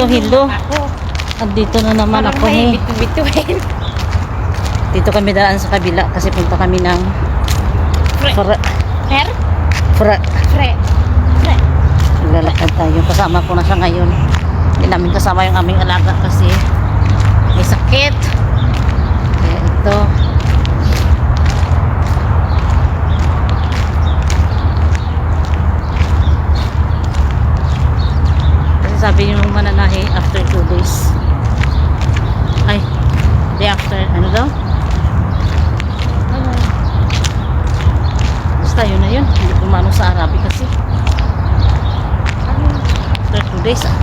Hello. Ako. Andito na naman Parang ako may eh. bitu-bituin. Dito kami daan sa kabila kasi punta kami ng Fre. Fra. Fer? Fra. Fre. Fre. Naglalakad tayo. Kasama ko na siya ngayon. Hindi namin kasama yung aming alaga kasi may sakit. Kaya ito. Kasi sabi yung mananahi after 2 days. Ay, day after, ano daw? Ano? Basta yun na yun. Hindi kumano sa Arabic kasi. Ano? After 2 days ah.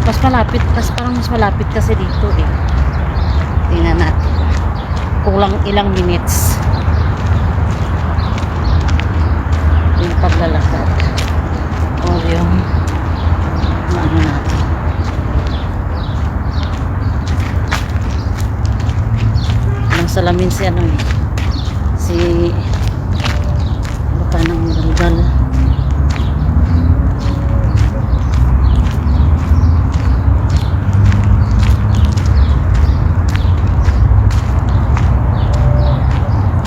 Mas malapit, parang mas malapit kasi dito eh. Tingnan natin. Kulang ilang minutes. Yung paglalakad. O yung ano natin. Ang salamin si ano eh. Si baka ng galgal.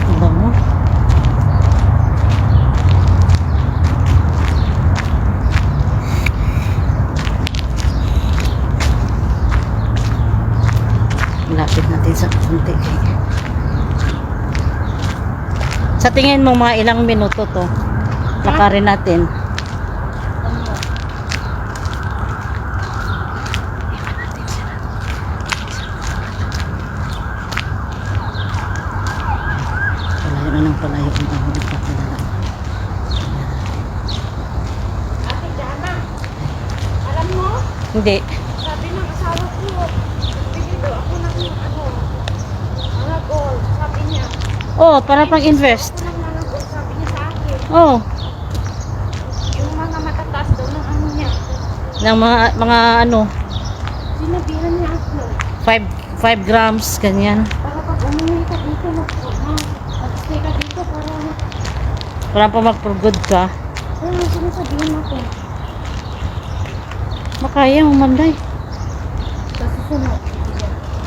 Ang bango. Lapit natin sa konti. Sa tingin mo mga ilang minuto to? Lakarin natin. Palayo na ng palayo ang ako nagpapadala. Ate Jana, alam mo, Hindi. sabi ng asawa ko, bigyan daw ako ng mga gold. Sabi niya, Oh, para pang invest. ako ng mga gold, sabi niya sa akin. Oh, Yung mga matataas daw ng ano niya. ng mga ano, Sinabihan niya ako, 5 grams ganyan. para pag umuwi ka dito, mag-stay ka dito Para pa mag-for-good ka. sinasabihin ako. Makaya mo manday. Sa susunod,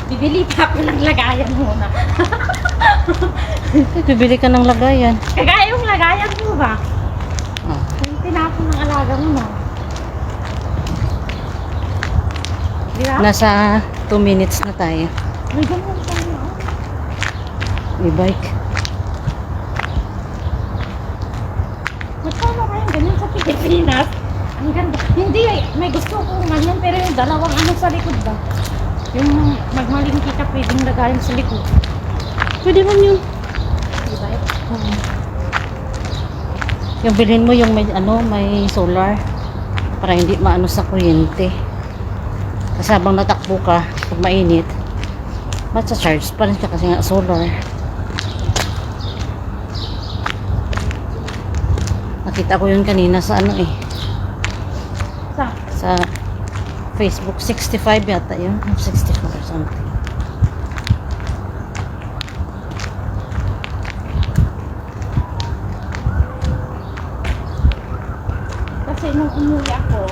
bibili pa ako ng lagayan muna. Bibili ka ng lagayan. Kagaya yung lagayan mo ba? Oh. Yung tinapon ng alaga mo na. Di ba? Nasa 2 minutes na tayo. May ganun pa na. May bike. Magkano kayang ganyan sa Pilipinas? Ang ganda. Hindi, may gusto kong ganyan pero yung dalawang ano sa likod ba? Yung magmalingki ka pwedeng lagayan sa likod. Pwede man yun. Di ba? Yung bilhin mo yung may ano, may solar para hindi maano sa kuryente. Kasi habang natakbo ka, pag mainit, matcha-charge pa rin siya kasi nga solar. Nakita ko yun kanina sa ano eh, sa Facebook. 65 yata yun, 64 or something. Kasi nung umuwi ako,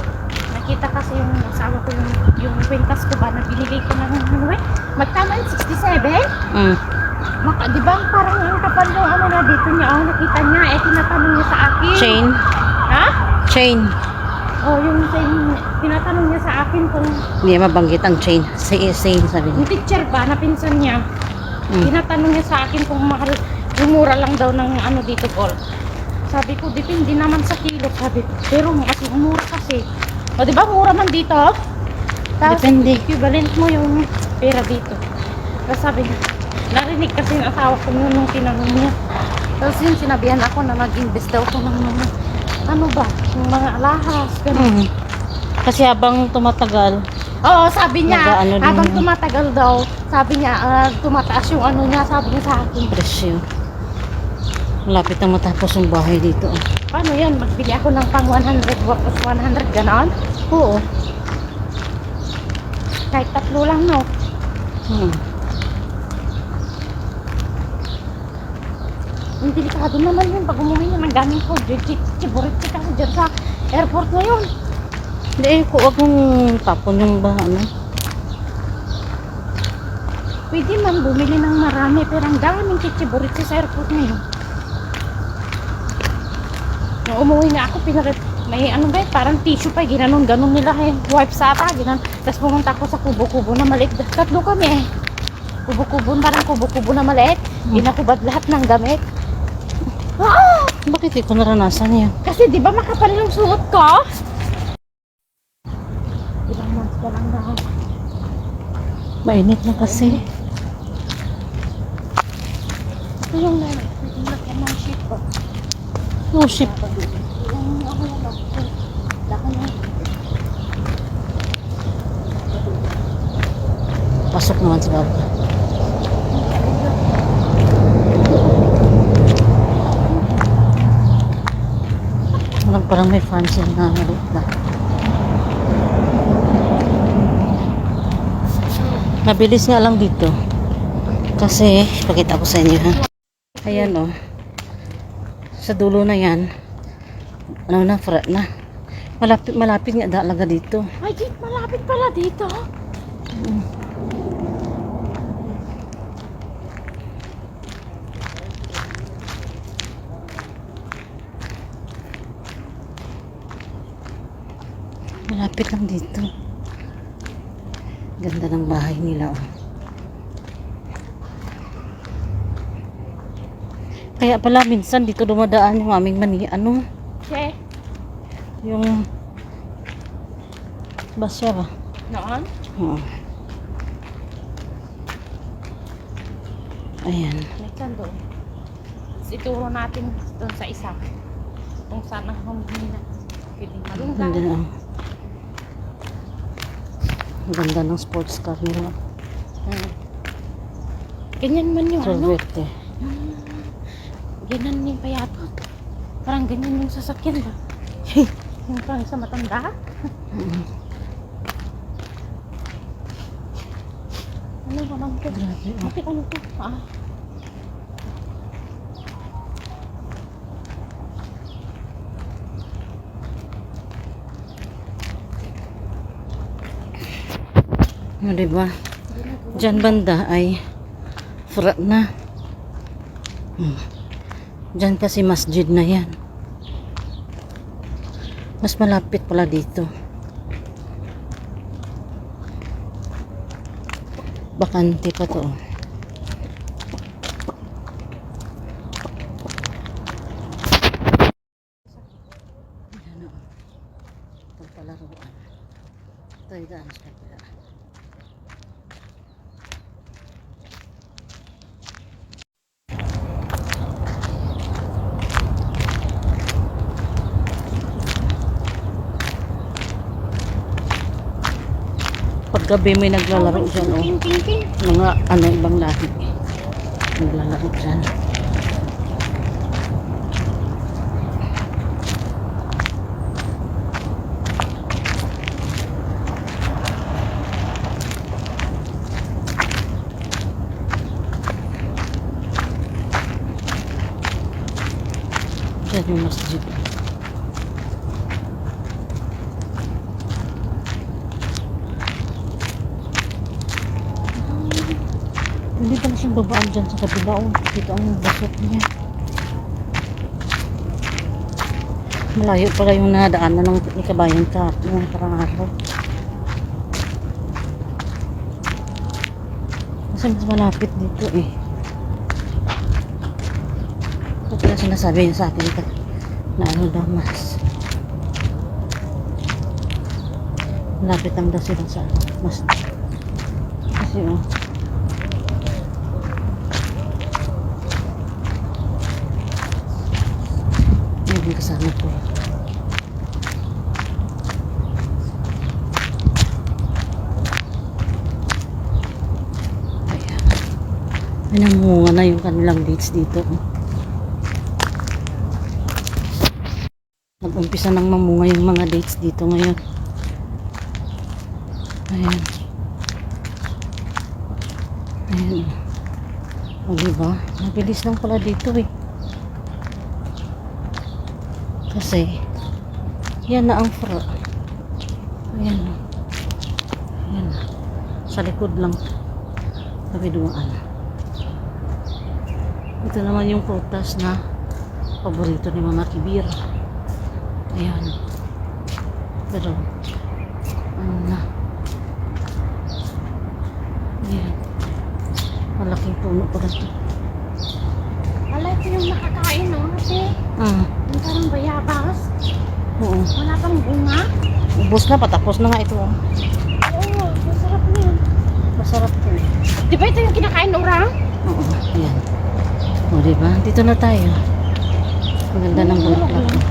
nakita kasi yung asawa ko yung kwintas ko ba na binigay ko ng ano eh. Magkano yun? 67? Di ba parang ang kapal yung ano na dito niya, oh, nakita niya, eh tinatanong niya sa akin. Chain? Ha? Chain. Oh, yung tinatanong niya sa akin kung Hindi mabanggit ang chain. Chain sabi yung niya. teacher ba na pinsan niya, tinatanong niya sa akin kung mahal, yung mura lang daw ng ano dito gold. Sabi ko, depende naman sa kilo, sabi ko. Pero mas mura kasi. O, di ba mura man dito? Tapos, Depende. equivalent mo yung pera dito. Tapos sabi niya, narinig kasi ng asawa ko yun nung tinanong niya. Tapos yun, sinabihan ako na mag-invest daw ako ng mga, ano ba, yung mga alahas, gano'n. Kasi habang tumatagal, Oo, sabi niya, Nag-ano din habang yun. tumatagal daw, sabi niya, tumataas yung ano niya, sabi niya sa akin. presyo. Malapit na matapos yung bahay dito. Paano yan? Magbili ako ng pang 100 worth 100, gano'n? Oo. Kahit 3 lang, no? Yung delikado naman yun pag umuwi na ng gamit ko. Chiburitsi kasi dyan sa airport ngayon. Hindi eh, huwag mong tapon yung ba, ano. Pwede man bumili ng marami pero ang daming chichiburitsi sa airport ngayon. Nung umuwi na ako, may ano ba, parang tissue pa, ginanon-ganon nila wipes ata, ginan. Tapos pumunta ako sa kubo-kubo na maliit. Tatlo kami eh. Kubo-kubo, parang kubo-kubo na maliit. Inakubad lahat ng damit. Ah! Bakit di ko naranasan yan? Kasi di ba makapal yung suot ko? Ilang months pa lang na. Mainit na kasi. Ito yung lagyan ng sheet ko. Oh, shit. Yung ako na lang. Laki na. Pasok naman si Baba. Parang may fans yan na maliit na. Mabilis nga lang dito. Kasi, pakita ko sa inyo ha. Ayan o. Sa dulo na yan. Ano na, frat na. Malapit nga talaga dito. Ay, malapit pala dito. Malapit lang dito. Ganda ng bahay nila oh. Kaya pala minsan dito dumadaan yung aming ano, Okay. yung basya ba? Noon? Oo. Ayan. May doon. Ituro natin doon sa isa. Kung saan ang humihina. Pwede malungga. Ganda na. Ang ganda ng sports car nila. Ganyan man yung ano. Corvette. Ganyan yung payatot. Parang ganyan yung sasakyan ba? Yung parang sa matanda. Ano ba naman ito? Grabe. Oh. Bakit ano ito? Ah. O, diba? Diyan banda ay frat na. Diyan kasi masjid na yan. Mas malapit pala dito. Bakante pa to. Ayan o. Pagpalaruan. Ito yung daan sa kapila. Paggabi may naglalaro dyan oh. Ping, ping, ping. Mga ano ibang lahi. Naglalaro dyan. Dyan yung masjid. Hindi pala siyang babaan dyan sa kabila. Oh. Dito ang basot niya. Malayo pala yung nadaanan ng ikabayan ka. Yung parang araw. Kasi mas malapit dito eh. Ito pala sinasabi niya sa akin na ano daw mas. Malapit lang daw sila sa mas. Kasi oh. Yung kasama ko. Ayan. May namunga na yung kanilang dates dito. Nag-umpisa nang mamunga yung mga dates dito ngayon. Ayan. Ayan. O diba? Mabilis lang pala dito eh. Kasi, yan na ang fro. Ayan. Ayan. Sa likod lang. Sabi dumaan. Ito naman yung prutas na paborito ni Mama Kibir. Ayan. Pero, ano na. Ayan. Malaking puno pala ito. Alay ko yung nakakain, no? Kasi, yung parang bayabas. Oo. Wala pang bunga. Ubus na, patapos na nga ito. Oo, masarap niya. Masarap ito. Di ba ito yung kinakain ng orang? Oo, ayan. O, diba? Dito na tayo. Ang ganda ng bulaklak.